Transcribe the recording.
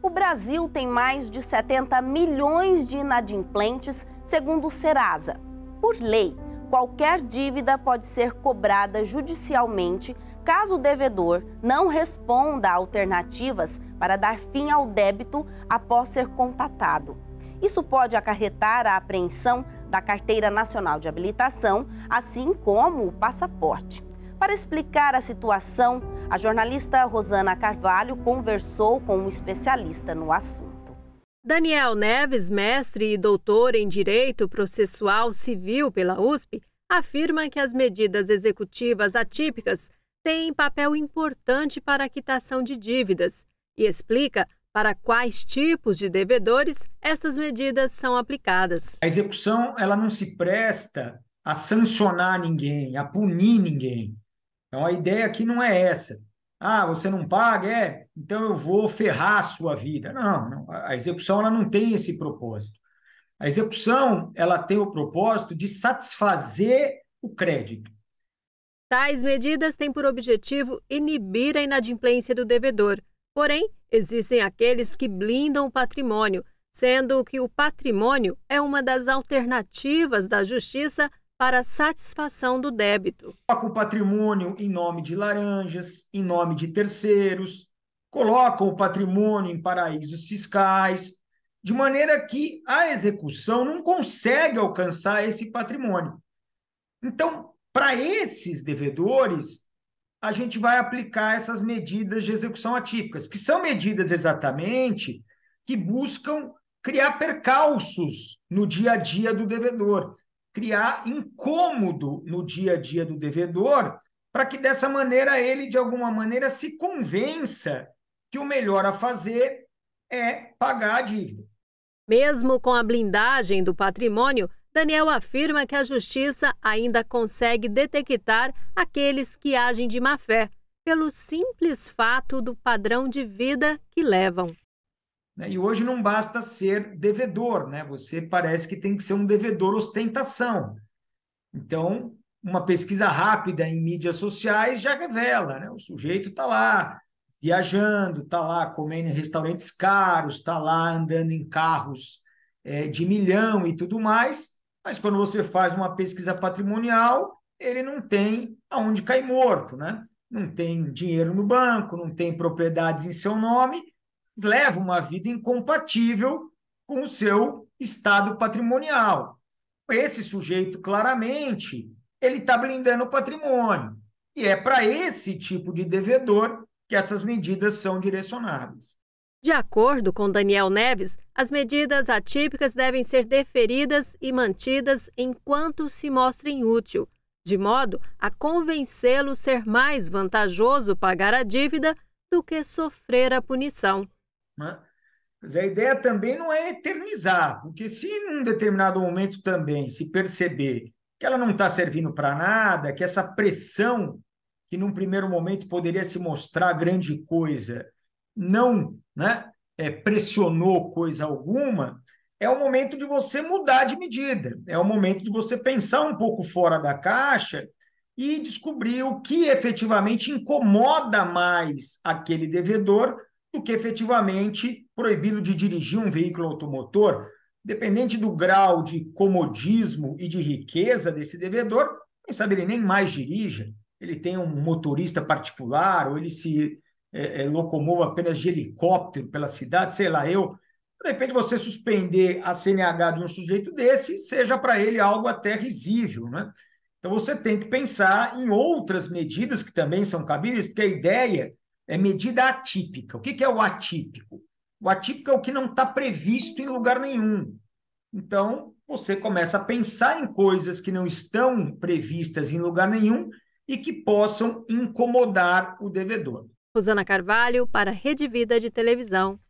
O Brasil tem mais de 70 milhões de inadimplentes, segundo o Serasa. Por lei, qualquer dívida pode ser cobrada judicialmente caso o devedor não responda a alternativas para dar fim ao débito após ser contatado. Isso pode acarretar a apreensão da Carteira Nacional de Habilitação, assim como o passaporte. Para explicar a situação, a jornalista Rosana Carvalho conversou com um especialista no assunto. Daniel Neves, mestre e doutor em Direito Processual Civil pela USP, afirma que as medidas executivas atípicas têm papel importante para a quitação de dívidas e explica para quais tipos de devedores essas medidas são aplicadas. A execução ela não se presta a sancionar ninguém, a punir ninguém. Então, a ideia aqui não é essa. Ah, você não paga? Então eu vou ferrar a sua vida. Não. A execução ela não tem esse propósito. A execução ela tem o propósito de satisfazer o crédito. Tais medidas têm por objetivo inibir a inadimplência do devedor. Porém, existem aqueles que blindam o patrimônio, sendo que o patrimônio é uma das alternativas da Justiça para a satisfação do débito. Coloca o patrimônio em nome de laranjas, em nome de terceiros, colocam o patrimônio em paraísos fiscais, de maneira que a execução não consegue alcançar esse patrimônio. Então, para esses devedores, a gente vai aplicar essas medidas de execução atípicas, que são medidas exatamente que buscam criar percalços no dia a dia do devedor, criar incômodo no dia a dia do devedor, para que dessa maneira ele, de alguma maneira, se convença que o melhor a fazer é pagar a dívida. Mesmo com a blindagem do patrimônio, Daniel afirma que a Justiça ainda consegue detectar aqueles que agem de má-fé, pelo simples fato do padrão de vida que levam. E hoje não basta ser devedor, né? Você parece que tem que ser um devedor ostentação. Então, uma pesquisa rápida em mídias sociais já revela, né? O sujeito está lá viajando, está lá comendo em restaurantes caros, está lá andando em carros de milhão e tudo mais, mas quando você faz uma pesquisa patrimonial, ele não tem aonde cair morto, né? Não tem dinheiro no banco, não tem propriedades em seu nome, leva uma vida incompatível com o seu estado patrimonial. Esse sujeito, claramente, ele está blindando o patrimônio. E é para esse tipo de devedor que essas medidas são direcionadas. De acordo com Daniel Neves, as medidas atípicas devem ser deferidas e mantidas enquanto se mostrem útil, de modo a convencê-lo ser mais vantajoso pagar a dívida do que sofrer a punição. Mas a ideia também não é eternizar, porque se em um determinado momento também se perceber que ela não está servindo para nada, que essa pressão, que num primeiro momento poderia se mostrar grande coisa, não, né, pressionou coisa alguma, é o momento de você mudar de medida, é o momento de você pensar um pouco fora da caixa e descobrir o que efetivamente incomoda mais aquele devedor do que efetivamente proibi-lo de dirigir um veículo automotor. Dependente do grau de comodismo e de riqueza desse devedor, quem sabe ele nem mais dirija, ele tem um motorista particular, ou ele se locomova apenas de helicóptero pela cidade, sei lá, de repente você suspender a CNH de um sujeito desse, seja para ele algo até risível, né? Então você tem que pensar em outras medidas que também são cabíveis, porque a ideia é medida atípica. O que é o atípico? O atípico é o que não está previsto em lugar nenhum. Então, você começa a pensar em coisas que não estão previstas em lugar nenhum e que possam incomodar o devedor. Rosana Carvalho, para a Rede Vida de Televisão.